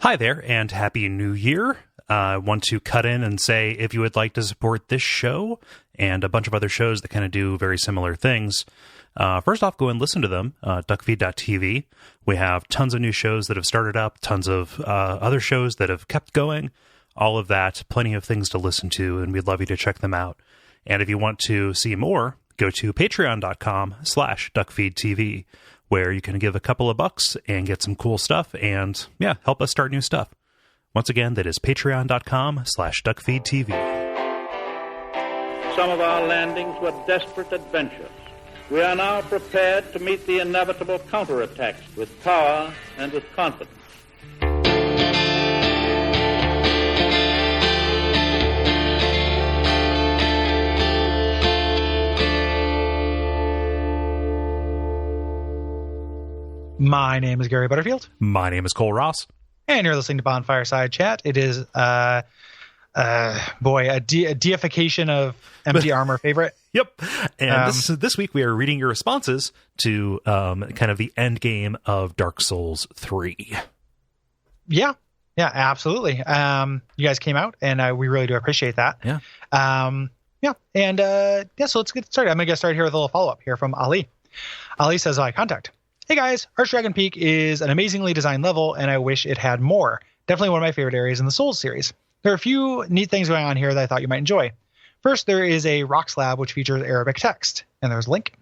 Hi there, and Happy New Year. I want to cut in and say if you would like to support this show and a bunch of other shows that kind of do very similar things, first off, go and listen to them, Duckfeed.tv. We have tons of new shows that have started up, tons of other shows that have kept going, all of that, plenty of things to listen to, and we'd love you to check them out. And if you want to see more, go to patreon.com/DuckFeedTV, where you can give a couple of bucks and get some cool stuff and, yeah, help us start new stuff. Once again, that is patreon.com/DuckFeedTV. Some of our landings were desperate adventures. We are now prepared to meet the inevitable counterattacks with power and with confidence. My name is Gary Butterfield. My name is Kole Ross. And you're listening to Bonfireside Chat. It is, a deification of empty armor favorite. Yep. And this week we are reading your responses to kind of the end game of Dark Souls 3. Yeah, absolutely. You guys came out, and we really do appreciate that. Yeah. So let's get started. I'm going to get started here with a little follow-up here from Ali. Ali says, contact. Hey guys, Archdragon Peak is an amazingly designed level, and I wish it had more. Definitely one of my favorite areas in the Souls series. There are a few neat things going on here that I thought you might enjoy. First, there is a rock slab which features Arabic text, and there's a link.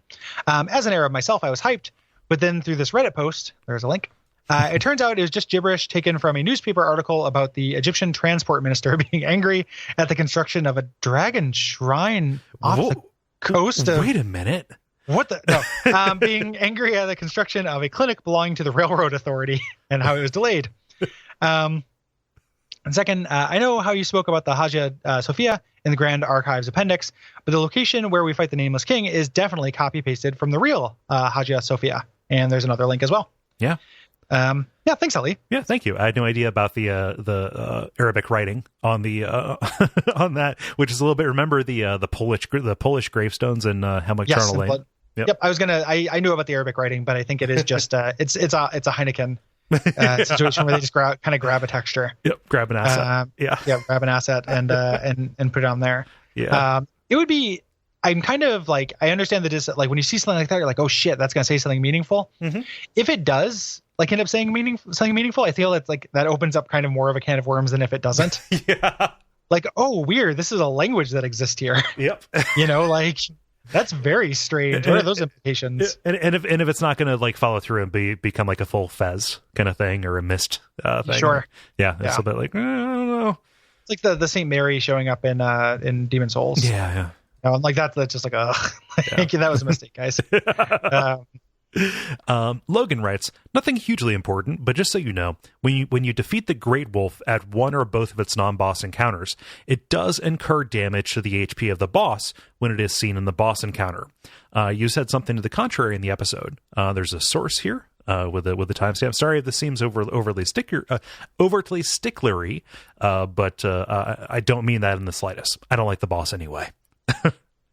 As an Arab myself, I was hyped, but then through this Reddit post, there's a link. It turns out it was just gibberish taken from a newspaper article about the Egyptian transport minister being angry at the construction of a dragon shrine off the coast of... Wait a minute. What the? No. Being angry at the construction of a clinic belonging to the Railroad Authority and how it was delayed. And second, I know how you spoke about the Hagia Sophia in the Grand Archives Appendix, but the location where we fight the Nameless King is definitely copy-pasted from the real Hagia Sophia. And there's another link as well. Yeah. Thanks, Ali. Yeah, thank you. I had no idea about the Arabic writing on the on that, which is a little bit. Remember the Polish gravestones in Hemlock Charnel Lane. Yep. I knew about the Arabic writing, but I think it is just it's a Heineken situation where they just grab a texture. Yep, grab an asset. Grab an asset and put it on there. Yeah. It would be. I'm kind of like, I understand that it's like when you see something like that, you're like, oh shit, that's gonna say something meaningful. Mm-hmm. If it does end up saying something meaningful, I feel it's like that opens up kind of more of a can of worms than if it doesn't. Yeah. Like, oh, weird, this is a language that exists here. Yep. That's very strange. What are those implications? And if it's not going to like follow through and become like a full Fez kind of thing or a mist thing. Sure. Yeah. It's a bit like, I don't know. It's like the Saint Mary showing up in Demon Souls. Yeah. I'm like, that's just like, that was a mistake, guys. Logan writes, nothing hugely important, but just so you know, when you defeat the Great Wolf at one or both of its non-boss encounters, it does incur damage to the HP of the boss when it is seen in the boss encounter. You said something to the contrary in the episode. There's a source here with the timestamp. Sorry if this seems overtly sticklery, but I don't mean that in the slightest. I don't like the boss anyway.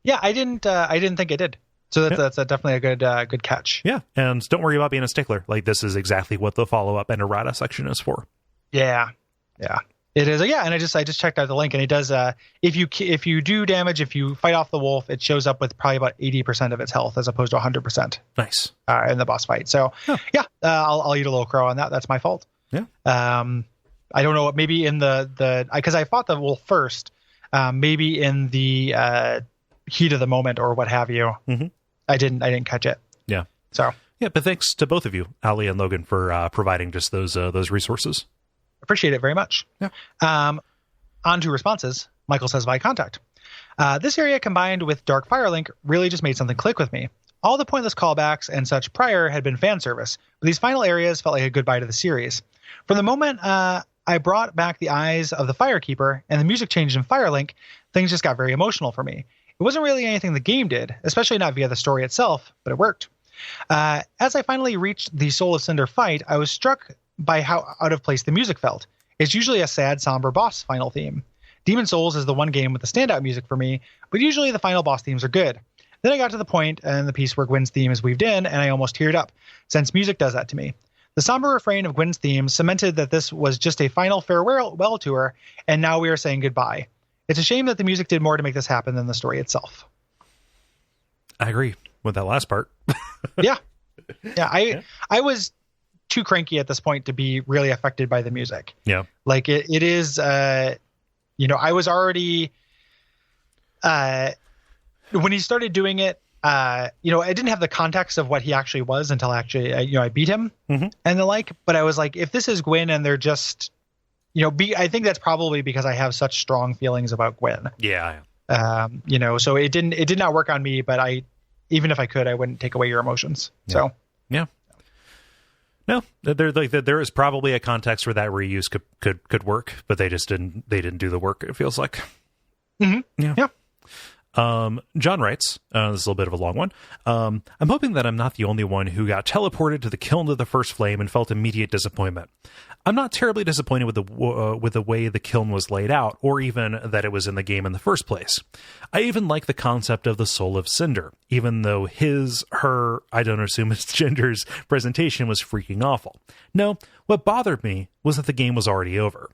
Yeah, I didn't think it did. So that's definitely a good catch. Yeah, and don't worry about being a stickler. Like, this is exactly what the follow-up and errata section is for. Yeah, it is. Yeah, and I just checked out the link, and it does. If you do damage, if you fight off the wolf, it shows up with probably about 80% of its health as opposed to 100%. Nice. In the boss fight. So I'll eat a little crow on that. That's my fault. Yeah. I don't know. Maybe in the because I fought the wolf first. Maybe in the heat of the moment or what have you. Mm-hmm. I didn't catch it. Yeah. So yeah, but thanks to both of you, Ali and Logan, for providing just those resources. Appreciate it very much. Yeah. On to responses. Michael says via contact. This area combined with Dark Firelink really just made something click with me. All the pointless callbacks and such prior had been fan service, but these final areas felt like a goodbye to the series. From the moment I brought back the eyes of the Firekeeper and the music changed in Firelink, things just got very emotional for me. It wasn't really anything the game did, especially not via the story itself, but it worked. As I finally reached the Soul of Cinder fight, I was struck by how out of place the music felt. It's usually a sad, somber boss final theme. Demon Souls is the one game with the standout music for me, but usually the final boss themes are good. Then I got to the point, and the piece where Gwyn's theme is weaved in, and I almost teared up, since music does that to me. The somber refrain of Gwen's theme cemented that this was just a final farewell tour, and now we are saying goodbye. It's a shame that the music did more to make this happen than the story itself. I agree with that last part. Yeah. I was too cranky at this point to be really affected by the music. Yeah. Like it is, I was already, when he started doing it, I didn't have the context of what he actually was until I beat him and the like, but I was like, if this is Gwen and they're just, I think that's probably because I have such strong feelings about Gwen. Yeah. So it did not work on me, but even if I could, I wouldn't take away your emotions. Yeah. So, yeah. No, there is probably a context where that reuse could work, but they didn't do the work. It feels like. Mm-hmm. Yeah. John writes, this is a little bit of a long one. I'm hoping that I'm not the only one who got teleported to the kiln of the first flame and felt immediate disappointment. I'm not terribly disappointed with the way the kiln was laid out, or even that it was in the game in the first place. I even like the concept of the soul of Cinder, even though her, I don't assume it's gender's presentation was freaking awful. No, what bothered me was that the game was already over.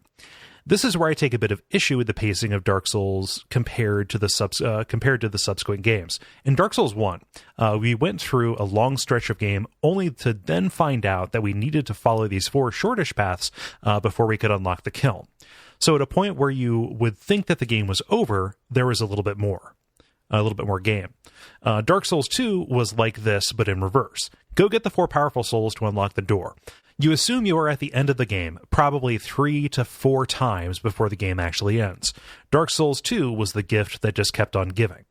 This is where I take a bit of issue with the pacing of Dark Souls compared to the subsequent games. In Dark Souls 1, we went through a long stretch of game only to then find out that we needed to follow these 4 shortish paths before we could unlock the kiln. So at a point where you would think that the game was over, there was a little bit more game. Dark Souls 2 was like this, but in reverse. Go get the 4 powerful souls to unlock the door. You assume you are at the end of the game, probably 3 to 4 times before the game actually ends. Dark Souls 2 was the gift that just kept on giving.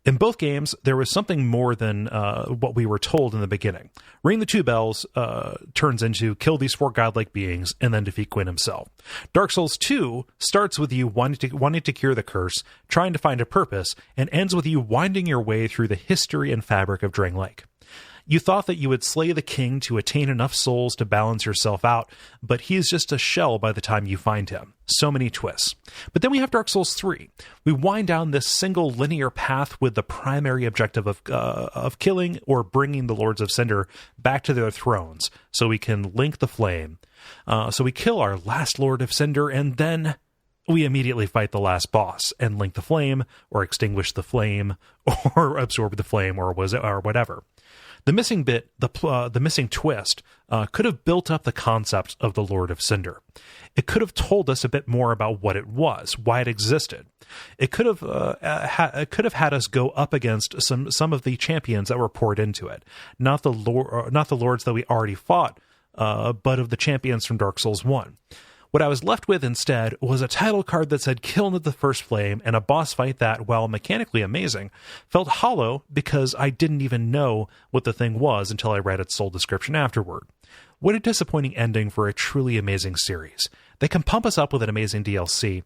In both games, there was something more than what we were told in the beginning. Ring the 2 bells turns into kill these 4 godlike beings and then defeat Gwyn himself. Dark Souls 2 starts with you wanting to cure the curse, trying to find a purpose, and ends with you winding your way through the history and fabric of Drang Lake. You thought that you would slay the king to attain enough souls to balance yourself out, but he is just a shell by the time you find him. So many twists. But then we have Dark Souls 3. We wind down this single linear path with the primary objective of killing or bringing the Lords of Cinder back to their thrones, so we can link the flame. So we kill our last Lord of Cinder, and then we immediately fight the last boss and link the flame, or extinguish the flame, or absorb the flame, or whatever. The missing bit, the missing twist, could have built up the concept of the Lord of Cinder. It could have told us a bit more about what it was, why it existed. It could have had us go up against some of the champions that were poured into it, not the lords that we already fought, but of the champions from Dark Souls 1. What I was left with instead was a title card that said Kiln of the First Flame, and a boss fight that, while mechanically amazing, felt hollow because I didn't even know what the thing was until I read its sole description afterward. What a disappointing ending for a truly amazing series. They can pump us up with an amazing DLC,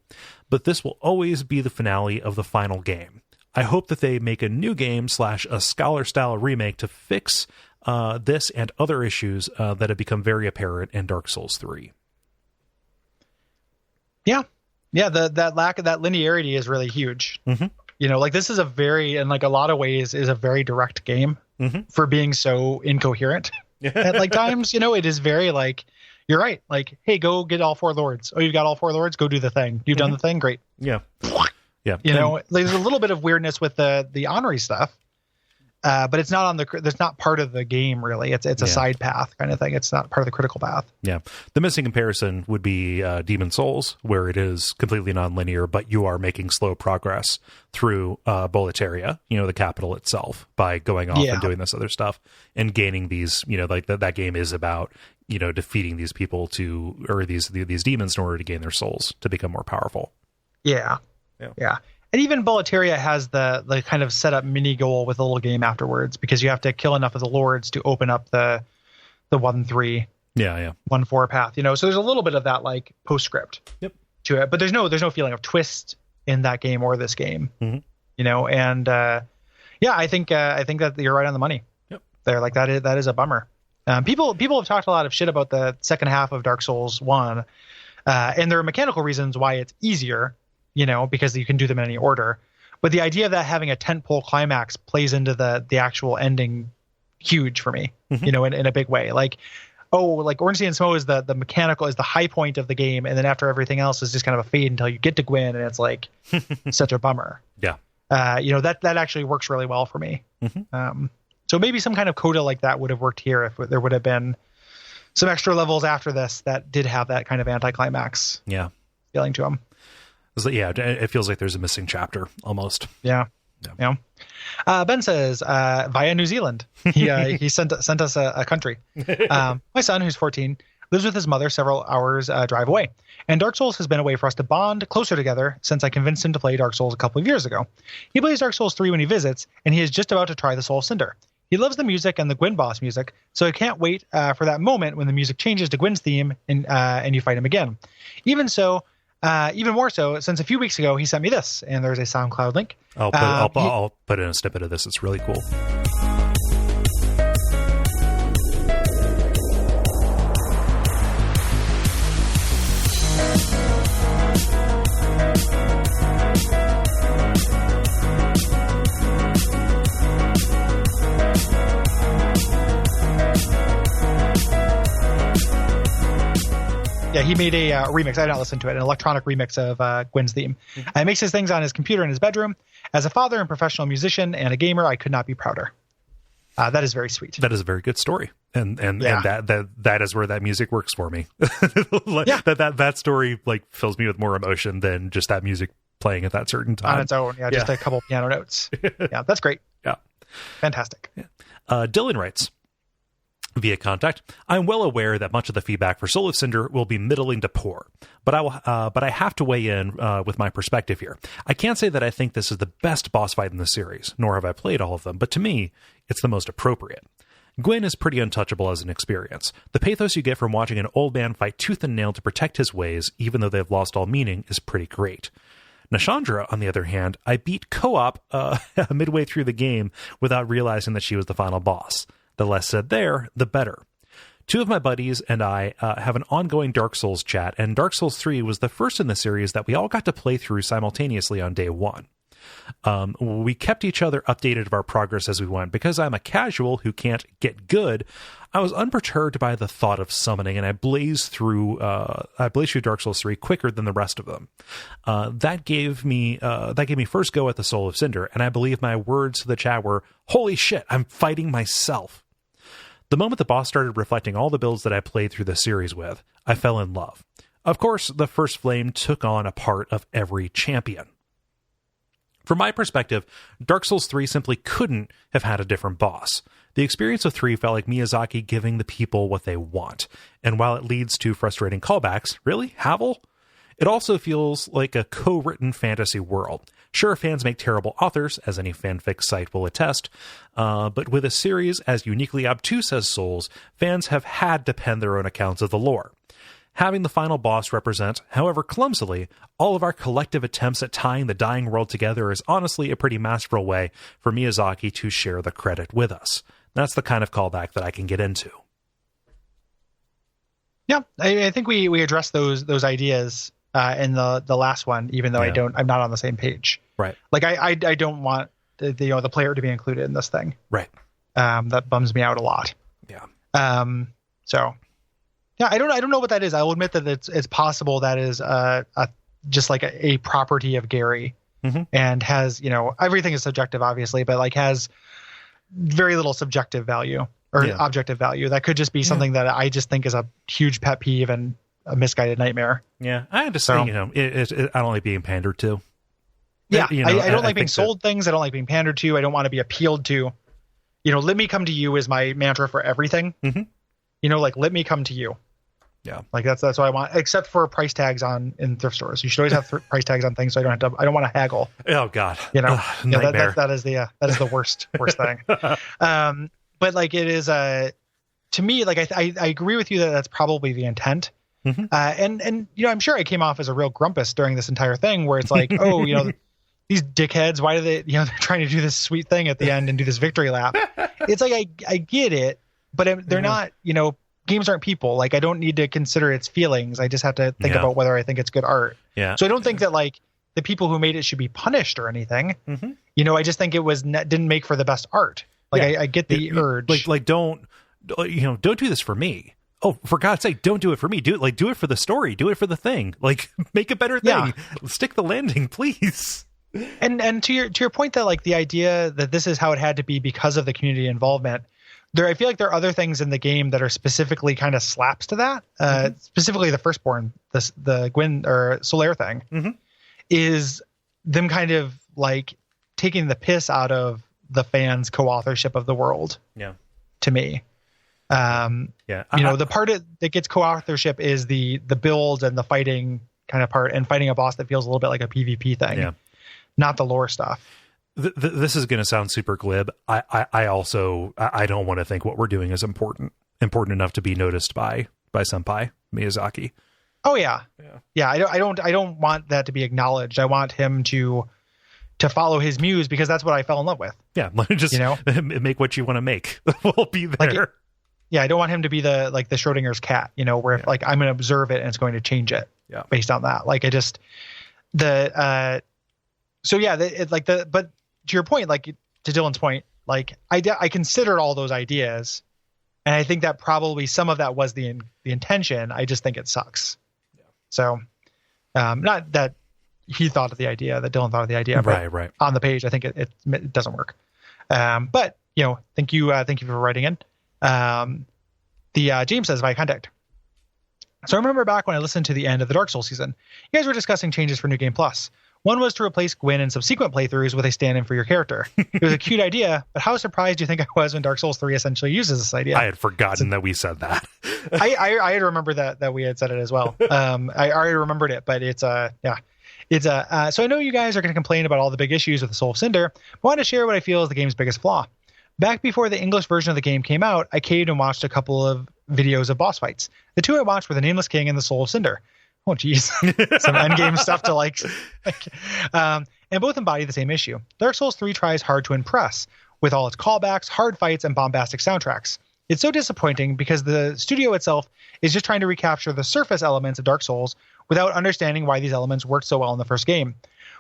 but this will always be the finale of the final game. I hope that they make a new game / a Scholar-style remake to fix this and other issues that have become very apparent in Dark Souls 3. Yeah. That lack of that linearity is really huge. Mm-hmm. This is in a lot of ways is a very direct game for being so incoherent at times. It is very you're right. Hey, go get all 4 lords. Oh, you've got all 4 lords. Go do the thing. You've done the thing. Great. Yeah. Yeah. There's a little bit of weirdness with the honorary stuff. But it's not that's not part of the game really. It's a side path kind of thing. It's not part of the critical path. Yeah. The missing comparison would be Demon Souls, where it is completely non-linear, but you are making slow progress through Boletaria, the capital itself, by going off and doing this other stuff and gaining these, that game is about, defeating these people or these demons in order to gain their souls to become more powerful. Yeah. And even Boletaria has the kind of set up mini goal with a little game afterwards, because you have to kill enough of the lords to open up the 1-3, 1-4 path. So there's a little bit of that postscript to it, but there's no feeling of twist in that game or this game. And I think that you're right on the money. There, that is a bummer. People have talked a lot of shit about the second half of Dark Souls 1, and there are mechanical reasons why it's easier. Because you can do them in any order. But the idea of that having a tentpole climax plays into the actual ending huge for me, in a big way. like Orange Sea and Smough is the mechanical, is the high point of the game, and then after everything else is just kind of a fade until you get to Gwyn, and it's like such a bummer. Yeah. That actually works really well for me. So maybe some kind of coda like that would have worked here if there would have been some extra levels after this that did have that kind of anticlimax feeling to them. Yeah, it feels like there's a missing chapter almost. Yeah. Ben says via New Zealand. He sent us a country. My son, who's 14, lives with his mother several hours drive away, and Dark Souls has been a way for us to bond closer together since I convinced him to play Dark Souls a couple of years ago. He plays Dark Souls 3 when he visits, and he is just about to try the Soul of Cinder. He loves the music and the Gwyn boss music, so I can't wait for that moment when the music changes to Gwyn's theme and you fight him again. Even more so, since a few weeks ago he sent me this, and there's a SoundCloud link. I'll put in a snippet of this. It's really cool. Yeah, he made a remix. I did not listen to it, an electronic remix of Gwyn's theme. He makes his things on his computer in his bedroom. As a father and professional musician and a gamer, I could not be prouder. That is very sweet. That is a very good story, and that is where that music works for me. That story like fills me with more emotion than just that music playing at that certain time on its own. Just a couple piano notes. Yeah, that's great. Yeah, fantastic. Dylan writes via contact, I'm well aware that much of the feedback for Soul of Cinder will be middling to poor, but I have to weigh in with my perspective here. I can't say that I think this is the best boss fight in the series, nor have I played all of them, but to me, it's the most appropriate. Gwyn is pretty untouchable as an experience. The pathos you get from watching an old man fight tooth and nail to protect his ways, even though they've lost all meaning, is pretty great. Nashandra, on the other hand, I beat co-op midway through the game without realizing that she was the final boss. The less said there, the better. Two of my buddies and I have an ongoing Dark Souls chat, and Dark Souls 3 was the first in the series that we all got to play through simultaneously on day one. We kept each other updated of our progress as we went. Because I'm a casual who can't get good, I was unperturbed by the thought of summoning, and I blazed through Dark Souls 3 quicker than the rest of them. That gave me first go at the Soul of Cinder, and I believe my words to the chat were, "Holy shit, I'm fighting myself." The moment the boss started reflecting all the builds that I played through the series with, I fell in love. Of course, the first flame took on a part of every champion. From my perspective, Dark Souls 3 simply couldn't have had a different boss. The experience of 3 felt like Miyazaki giving the people what they want, and while it leads to frustrating callbacks, really? Havel? It also feels like a co-written fantasy world. Sure, fans make terrible authors, as any fanfic site will attest, but with a series as uniquely obtuse as Souls, fans have had to pen their own accounts of the lore. Having the final boss represent, however clumsily, all of our collective attempts at tying the dying world together is honestly a pretty masterful way for Miyazaki to share the credit with us. That's the kind of callback that I can get into. Yeah, I think we addressed those ideas in the last one, even though I'm not on the same page. Right. Like I don't want the player to be included in this thing. Right. That bums me out a lot. Yeah. So yeah, I don't know what that is. I'll admit that it's possible that is just like a property of Gary, and has, everything is subjective obviously, but like has very little subjective value or objective value. That could just be something that I just think is a huge pet peeve and a misguided nightmare. Yeah, I understand. I don't like being pandered to. Yeah, I don't like being sold things. I don't like being pandered to. I don't want to be appealed to. Let me come to you is my mantra for everything. Like let me come to you. Yeah, like that's what I want. Except for price tags in thrift stores. You should always have price tags on things, so I don't want to haggle. Oh God, nightmare. That is the worst thing. But like it is to me, like I agree with you that that's probably the intent. And I'm sure I came off as a real grumpus during this entire thing, where it's like, these dickheads, why do they, they're trying to do this sweet thing at the end and do this victory lap. It's like, I get it, but they're not, games aren't people. Like I don't need to consider its feelings. I just have to think about whether I think it's good art. Yeah. So I don't think that like the people who made it should be punished or anything. I just think it didn't make for the best art. Like I get the urge. Like don't do this for me. Oh, for God's sake, don't do it for me. Do it for the story. Do it for the thing. Like, make a better thing. Yeah. Stick the landing, please. And to your point that like the idea that this is how it had to be because of the community involvement, I feel like there are other things in the game that are specifically kind of slaps to that. Specifically, the Firstborn, the Gwyn or Solaire thing, is them kind of like taking the piss out of the fans' co-authorship of the world. Yeah, to me, the part that gets co-authorship is the build and the fighting kind of part, and fighting a boss that feels a little bit like a PvP thing. Yeah. Not the lore stuff. This is going to sound super glib. I also don't want to think what we're doing is important enough to be noticed by Senpai Miyazaki. Oh yeah. I don't want that to be acknowledged. I want him to follow his muse because that's what I fell in love with. Yeah, just make what you want to make. We'll be there. I don't want him to be the Schrodinger's cat. Where if, like I'm going to observe it and it's going to change it. Yeah. Based on that, like I just but to your point, like to Dylan's point, like I considered all those ideas, and I think that probably some of that was the intention. I just think it sucks. Yeah. So, not that he thought of the idea, that Dylan thought of the idea, but right. On the page, I think it doesn't work. But thank you for writing in. James says via contact. So I remember back when I listened to the end of the Dark Souls season, you guys were discussing changes for New Game Plus. One was to replace Gwyn in subsequent playthroughs with a stand-in for your character. It was a cute idea, but how surprised do you think I was when Dark Souls 3 essentially uses this idea? I had forgotten that we said that. I had remembered that we had said it as well. I already remembered it, but so I know you guys are going to complain about all the big issues with the Soul of Cinder, but I want to share what I feel is the game's biggest flaw. Back before the English version of the game came out, I caved and watched a couple of videos of boss fights. The two I watched were the Nameless King and the Soul of Cinder. Oh, geez. Some endgame stuff to like. And both embody the same issue. Dark Souls 3 tries hard to impress with all its callbacks, hard fights, and bombastic soundtracks. It's so disappointing because the studio itself is just trying to recapture the surface elements of Dark Souls without understanding why these elements worked so well in the first game.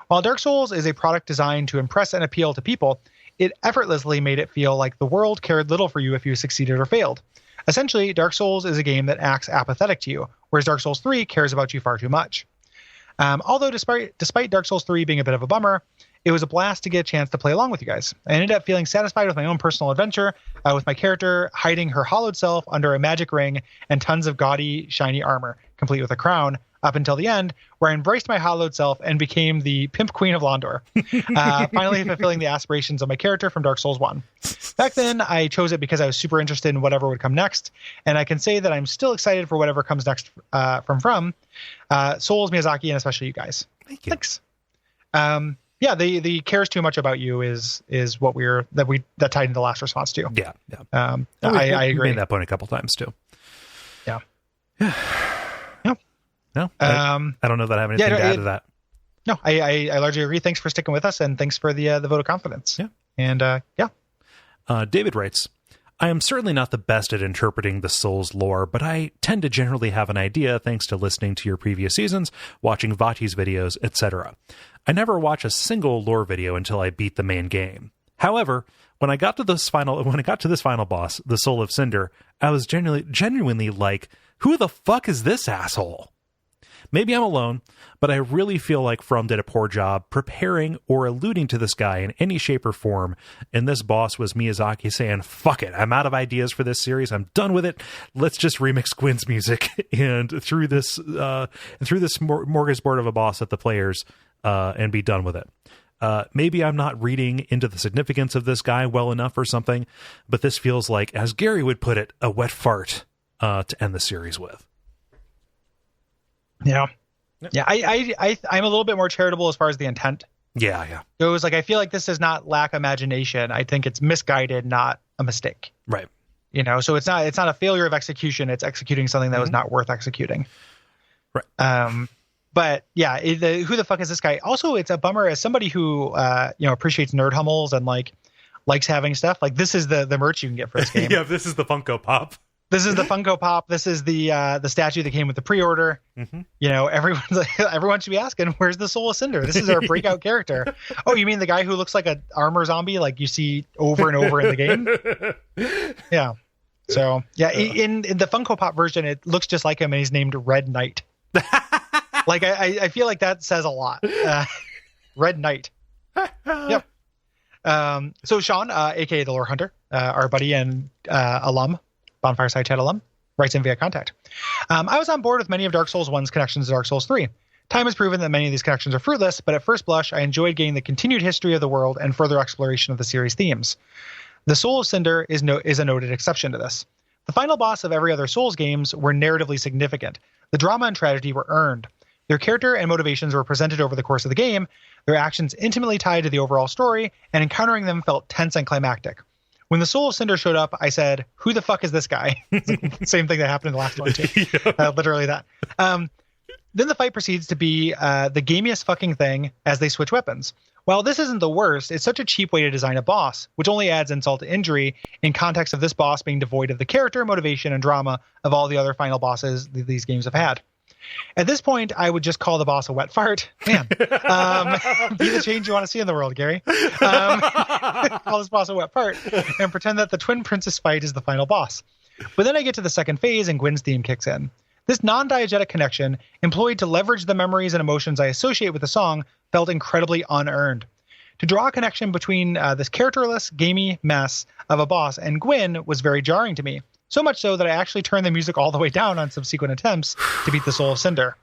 While Dark Souls is a product designed to impress and appeal to people, it effortlessly made it feel like the world cared little for you if you succeeded or failed. Essentially, Dark Souls is a game that acts apathetic to you, whereas Dark Souls 3 cares about you far too much. Although despite Dark Souls 3 being a bit of a bummer, it was a blast to get a chance to play along with you guys. I ended up feeling satisfied with my own personal adventure, with my character hiding her hollowed self under a magic ring and tons of gaudy, shiny armor, complete with a crown, up until the end, where I embraced my hollowed self and became the Pimp Queen of Londor, finally fulfilling the aspirations of my character from Dark Souls 1. Back then, I chose it because I was super interested in whatever would come next, and I can say that I'm still excited for whatever comes next from Souls, Miyazaki, and especially you guys. Thank you. Thanks. The cares too much about you is what that tied into the last response to. Yeah. I agree. You made that point a couple times too. Yeah. No, I don't know that I have anything to add to that. No, I largely agree. Thanks for sticking with us, and thanks for the vote of confidence. Yeah. And David writes, I am certainly not the best at interpreting the Souls lore, but I tend to generally have an idea thanks to listening to your previous seasons, watching Vati's videos, etc. I never watch a single lore video until I beat the main game. However, when I got to this final boss, the Soul of Cinder, I was genuinely like, who the fuck is this asshole? Maybe I'm alone, but I really feel like From did a poor job preparing or alluding to this guy in any shape or form, and this boss was Miyazaki saying, fuck it, I'm out of ideas for this series, I'm done with it, let's just remix Gwyn's music, and through this smorgasbord of a boss at the players, and be done with it. Maybe I'm not reading into the significance of this guy well enough or something, but this feels like, as Gary would put it, a wet fart to end the series with. Yeah. I'm a little bit more charitable as far as the intent. Yeah. It was like, I feel like this does not lack imagination. I think it's misguided, not a mistake. Right. So it's not a failure of execution. It's executing something that was not worth executing. Right. But yeah, who the fuck is this guy? Also, it's a bummer as somebody who, appreciates nerd hummels and likes having stuff. Like, this is the merch you can get for this game. Yeah, this is the Funko Pop. This is the Funko Pop. This is the statue that came with the pre-order. Mm-hmm. Everyone should be asking, where's the Soul of Cinder? This is our breakout character. Oh, you mean the guy who looks like an armor zombie, like you see over and over in the game? Yeah. So yeah, in the Funko Pop version, it looks just like him, and he's named Red Knight. Like I feel like that says a lot. Red Knight. Yep. So Sean, aka the Lore Hunter, our buddy and alum, Bonfire Side Chat alum, writes in via contact. I was on board with many of Dark Souls 1's connections to Dark Souls 3. Time has proven that many of these connections are fruitless, but at first blush, I enjoyed getting the continued history of the world and further exploration of the series themes. The Soul of Cinder is a noted exception to this. The final boss of every other Souls games were narratively significant. The drama and tragedy were earned. Their character and motivations were presented over the course of the game, their actions intimately tied to the overall story, and encountering them felt tense and climactic. When the Soul of Cinder showed up, I said, "Who the fuck is this guy?" Same thing that happened in the last one, too. Literally that. Then the fight proceeds to be the gamiest fucking thing as they switch weapons. While this isn't the worst, it's such a cheap way to design a boss, which only adds insult to injury in context of this boss being devoid of the character, motivation, and drama of all the other final bosses these games have had. At this point, I would just call the boss a wet fart. Man, be the change you want to see in the world, Gary. Call this boss a wet fart and pretend that the Twin Princess fight is the final boss. But then I get to the second phase and Gwyn's theme kicks in. This non-diegetic connection, employed to leverage the memories and emotions I associate with the song, felt incredibly unearned. To draw a connection between this characterless, gamey mess of a boss and Gwyn was very jarring to me. So much so that I actually turned the music all the way down on subsequent attempts to beat the Soul of Cinder.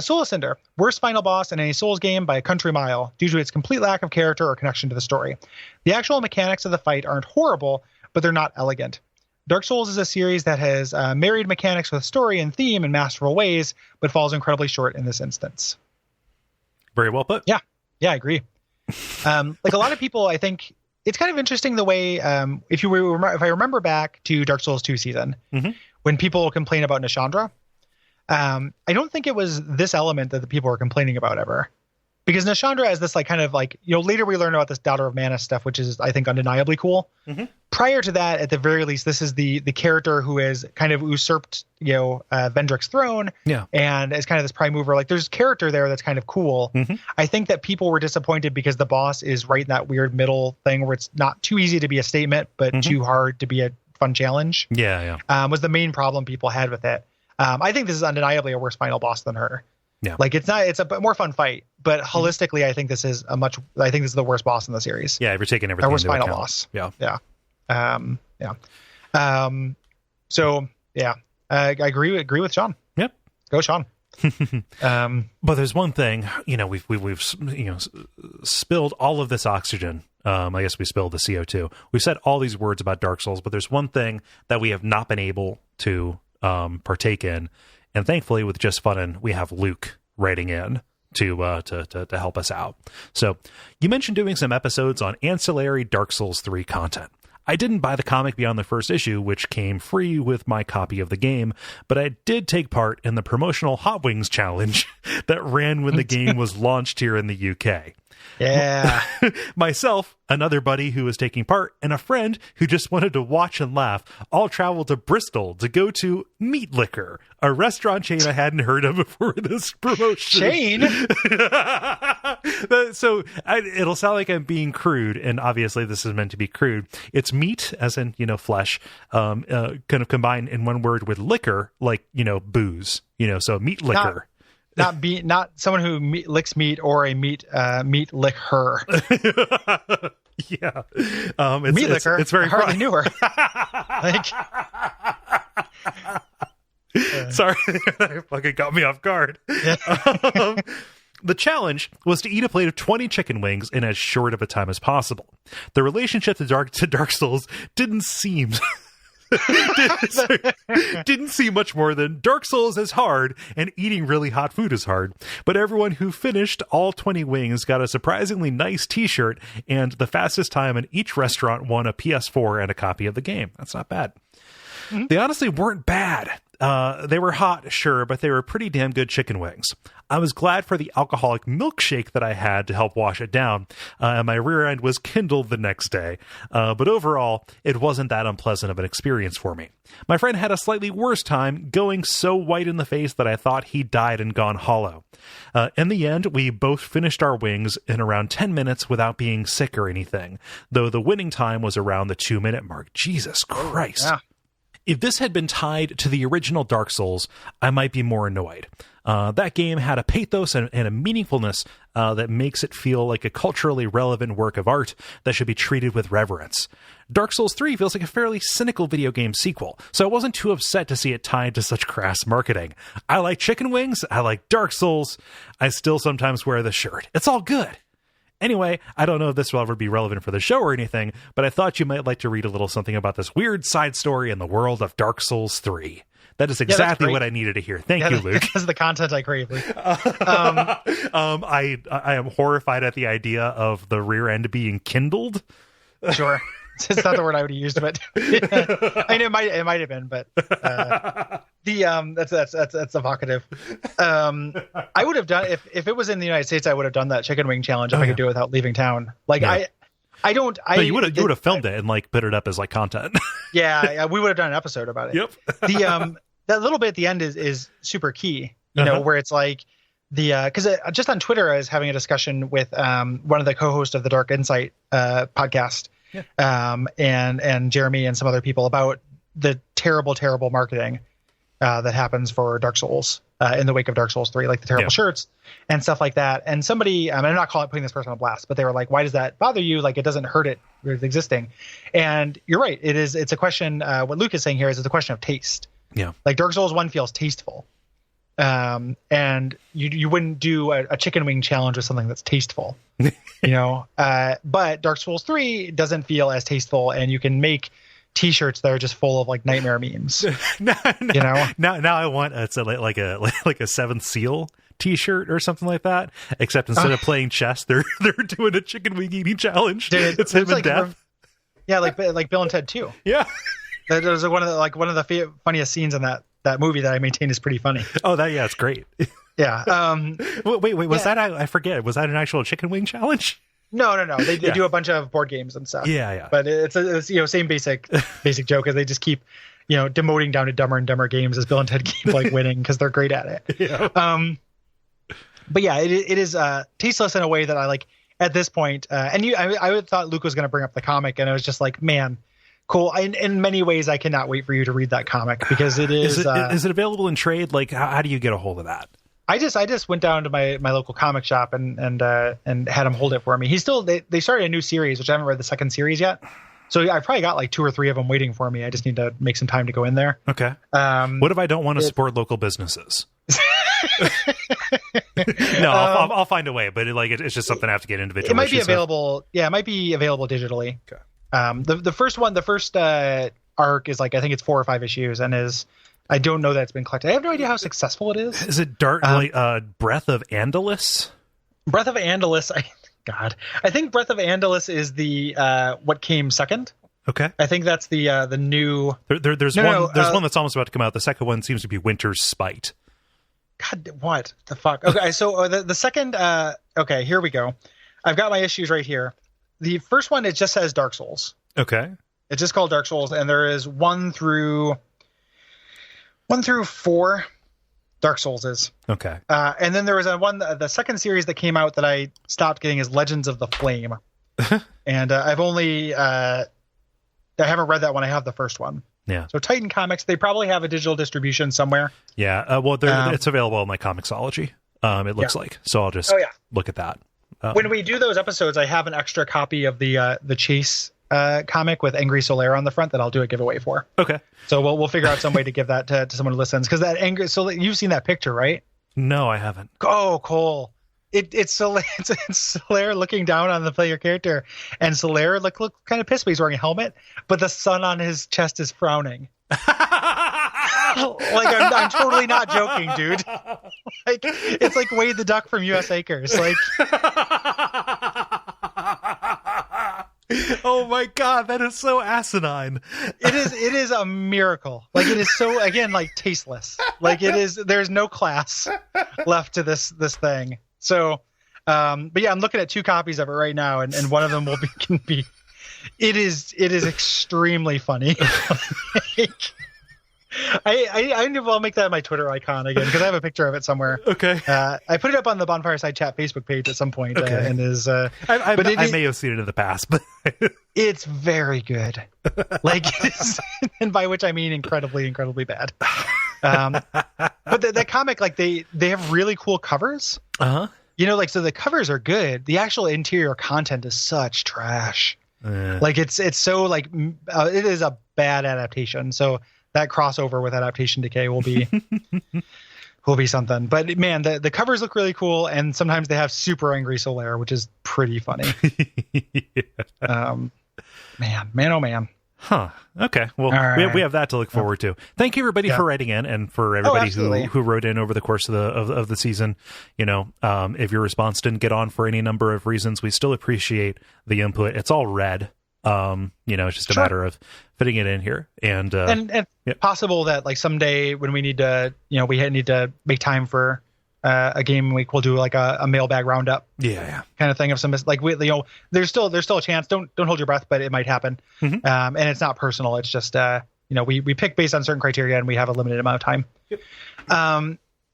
Soul of Cinder, worst final boss in any Souls game by a country mile, due to its complete lack of character or connection to the story. The actual mechanics of the fight aren't horrible, but they're not elegant. Dark Souls is a series that has married mechanics with story and theme in masterful ways, but falls incredibly short in this instance. Very well put. Yeah, I agree. Like a lot of people, I think it's kind of interesting the way, if I remember back to Dark Souls 2 season, when people complain about Nishandra, I don't think it was this element that the people were complaining about ever. Because Nishandra is this like kind of like, later we learn about this Daughter of Mana stuff, which is, I think, undeniably cool. Prior to that, at the very least, this is the character who has kind of usurped, Vendrick's throne. Yeah. And is kind of this prime mover. Like there's character there that's kind of cool. I think that people were disappointed because the boss is right in that weird middle thing where it's not too easy to be a statement, but too hard to be a fun challenge. Yeah. Was the main problem people had with it. I think this is undeniably a worse final boss than her. Yeah. Like it's a more fun fight, but holistically, I think this is the worst boss in the series. Yeah. If you're taking everything worst into final account. Boss. Yeah. So yeah, I agree with Sean. Yep. Go Sean. But there's one thing, we've spilled all of this oxygen. I guess we spilled the CO2. We've said all these words about Dark Souls, but there's one thing that we have not been able to partake in. And thankfully, with Just Funnin', we have Luke writing in to help us out. So you mentioned doing some episodes on ancillary Dark Souls 3 content. I didn't buy the comic beyond the first issue, which came free with my copy of the game, but I did take part in the promotional Hot Wings challenge that ran when the game was launched here in the UK. Yeah. Myself, another buddy who was taking part, and a friend who just wanted to watch and laugh all traveled to Bristol to go to Meat Liquor, a restaurant chain I hadn't heard of before this promotion. Chain? So it'll sound like I'm being crude, and obviously this is meant to be crude. It's meat, as in, flesh, kind of combined in one word with liquor, like, booze, so meat liquor. Not someone who licks meat or a meat lick her. Yeah, meat liquor. It's very. I hardly knew her. Sorry, that fucking got me off guard. The challenge was to eat a plate of 20 chicken wings in as short of a time as possible. The relationship to Dark Souls didn't seem much more than Dark Souls is hard and eating really hot food is hard. But everyone who finished all 20 wings got a surprisingly nice t-shirt, and the fastest time in each restaurant won a PS4 and a copy of the game. That's not bad. They honestly weren't bad. They were hot, sure, but they were pretty damn good chicken wings. I was glad for the alcoholic milkshake that I had to help wash it down, and my rear end was kindled the next day. But overall, it wasn't that unpleasant of an experience for me. My friend had a slightly worse time, going so white in the face that I thought he died and gone hollow. In the end, we both finished our wings in around 10 minutes without being sick or anything, though the winning time was around the 2-minute mark. Jesus Christ. If this had been tied to the original Dark Souls, I might be more annoyed. That game had a pathos and a meaningfulness that makes it feel like a culturally relevant work of art that should be treated with reverence. Dark Souls 3 feels like a fairly cynical video game sequel, so I wasn't too upset to see it tied to such crass marketing. I like chicken wings, I like Dark Souls, I still sometimes wear the shirt. It's all good. Anyway, I don't know if this will ever be relevant for the show or anything, but I thought you might like to read a little something about this weird side story in the world of Dark Souls 3. That is exactly what I needed to hear. Thank you, Luke. That's the content I crave, Luke. I am horrified at the idea of the rear end being kindled. Sure. It's not the word I would have used, but I know it might have been, but that's evocative. I would have done if it was in the United States, I would have done that chicken wing challenge if I could do it without leaving town. Like you would have filmed it and like put it up as like content. yeah, we would have done an episode about it. Yep. That little bit at the end is super key, you know, where it's like because just on Twitter, I was having a discussion with one of the co-hosts of the Dark Insight podcast. Yeah. And Jeremy and some other people about the terrible marketing that happens for Dark Souls in the wake of Dark Souls 3, like the terrible shirts and stuff like that. And somebody, I'm not putting this person on blast, but they were like, why does that bother you? Like, it doesn't hurt it with existing. And you're right. It's a question. What Luke is saying here is it's a question of taste. Yeah. Like Dark Souls 1 feels tasteful. And you wouldn't do a chicken wing challenge with something that's tasteful, you know, but Dark Souls 3 doesn't feel as tasteful, and you can make t-shirts that are just full of like nightmare memes. No, you know, now I want like a Seventh Seal t-shirt or something like that, except instead of playing chess, they're doing a chicken wing eating challenge. Dude, it's him and like death. Yeah. Like Bill and Ted 2. Yeah. That was one of the funniest scenes in that movie that I maintain is pretty funny. Oh, it's great. Yeah. Wait, was that, I forget, was that an actual chicken wing challenge? No. They do a bunch of board games and stuff. Yeah. But it's you know, same basic joke as they just keep, you know, demoting down to dumber and dumber games as Bill and Ted keep like winning because they're great at it. Yeah. But yeah, it is tasteless in a way that I like at this point. I thought Luke was going to bring up the comic, and I was just like, man, cool. In many ways, I cannot wait for you to read that comic because it is. Is it available in trade? Like, how do you get a hold of that? I just went down to my local comic shop and had him hold it for me. They started a new series, which I haven't read the second series yet. So I probably got like 2 or 3 of them waiting for me. I just need to make some time to go in there. Okay. What if I don't want to support local businesses? No, I'll find a way, but it's just something I have to get individually. It might be available. Yeah, it might be available digitally. Okay. The first arc is like, I think it's 4 or 5 issues, and I don't know that it's been collected. I have no idea how successful it is. Is it Breath of Andalus? Breath of Andalus. I think Breath of Andalus is the what came second. Okay. I think that's the new. There's one that's almost about to come out. The second one seems to be Winter's Spite. God, what the fuck? Okay, so the second. Okay, here we go. I've got my issues right here. The first one, it just says Dark Souls. Okay. It's just called Dark Souls, and there is 1 through 4 Dark Souls is. Okay. And then there was the second series that came out that I stopped getting is Legends of the Flame. And I've only, I haven't read that one. I have the first one. Yeah. So Titan Comics, they probably have a digital distribution somewhere. Yeah. Well, it's available on my Comixology. It looks like. So I'll just look at that. When we do those episodes, I have an extra copy of the Chase comic with Angry Solaire on the front that I'll do a giveaway for. Okay. So we'll figure out some way to give that to someone who listens, because that angry. So you've seen that picture, right? No, I haven't. Oh, Cole. It's Solaire looking down on the player character, and Solaire look kind of pissed, but he's wearing a helmet, but the sun on his chest is frowning. Like I'm totally not joking, dude. Like it's like Wade the Duck from U.S. Acres. Like, oh my god, that is so asinine. It is a miracle. Like it is so, again, like tasteless. Like it is. There's no class left to this thing. So, but yeah, I'm looking at 2 copies of it right now, and one of them can be. It is extremely funny. I'll make that my Twitter icon again because I have a picture of it somewhere. Okay. I put it up on the Bonfireside Chat Facebook page at some point. Okay. And is I may have seen it in the past, but it's very good. Like, and by which I mean incredibly, incredibly bad. But the comic, like they have really cool covers. You know, like, so the covers are good. The actual interior content is such trash. Like it's so like it is a bad adaptation. So that crossover with Adaptation Decay will be something. But man, the covers look really cool, and sometimes they have super angry Solaire, which is pretty funny. Man, oh man. Huh. Okay. Well, right. we have that to look forward to. Thank you, everybody, for writing in, and for everybody who wrote in over the course of the season. You know, if your response didn't get on for any number of reasons, we still appreciate the input. It's all read. You know, it's just a matter of fitting it in here, and possible that like someday when we need to, you know, we need to make time for a game week, we'll do like a mailbag roundup, kind of thing of some, like, we, you know, there's still a chance. Don't hold your breath, but it might happen. And it's not personal. It's just you know, we pick based on certain criteria, and we have a limited amount of time.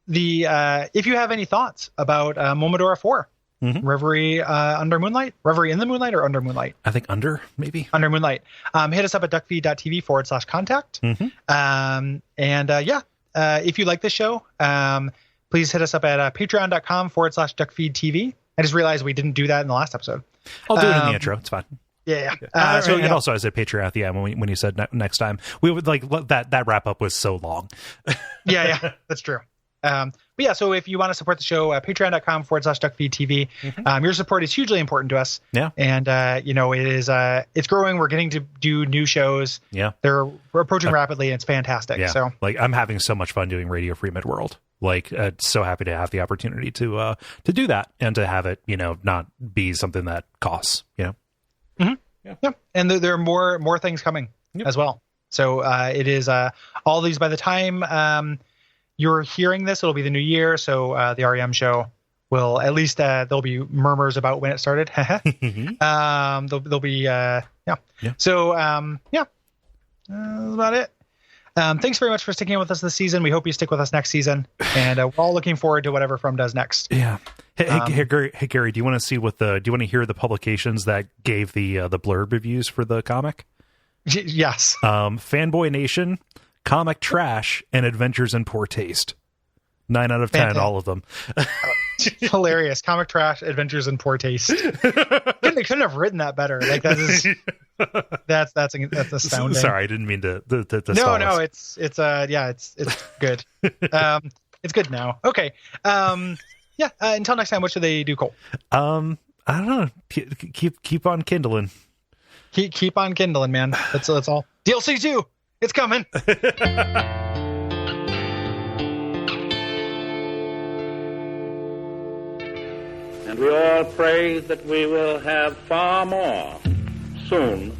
If you have any thoughts about Momodora 4, Reverie Under Moonlight, Reverie in the Moonlight, or Under Moonlight? I think Under Moonlight. Hit us up at duckfeed.tv/contact. If you like this show, please hit us up at patreon.com/duckfeed.tv. I just realized we didn't do that in the last episode. I'll do it in the intro. It's fine. And also, I said Patreon at the end when you said next time. We would like that wrap up was so long. yeah, that's true. So if you want to support the show, patreon.com/duckfeedtv. Your support is hugely important to us. Yeah. And, you know, it's growing. We're getting to do new shows. Yeah. We're approaching rapidly, and it's fantastic. Yeah. So, like, I'm having so much fun doing Radio Free Midworld. Like, so happy to have the opportunity to do that, and to have it, you know, not be something that costs, you know? Yeah. And there are more things coming as well. So, it is, all these, by the time, you're hearing this, it'll be the new year, so the REM show will, at least there'll be murmurs about when it started. There'll be So that's about it. Thanks very much for sticking with us this season. We hope you stick with us next season, and we're all looking forward to whatever From does next. Yeah. Hey, Gary, do you want to see do you want to hear the publications that gave the blurb reviews for the comic? Yes. Fanboy Nation, Comic Trash, and Adventures in Poor Taste. 9 out of 10, all of them. Hilarious. Comic Trash, Adventures in Poor Taste. They couldn't have written that better. Like, that is that's astounding. Sorry, I didn't mean to No, it's good. It's good now. Okay. Until next time, what should they do, Cole? I don't know. Keep on kindling. Keep on kindling, man. That's all. DLC 2. It's coming. And we all pray that we will have far more soon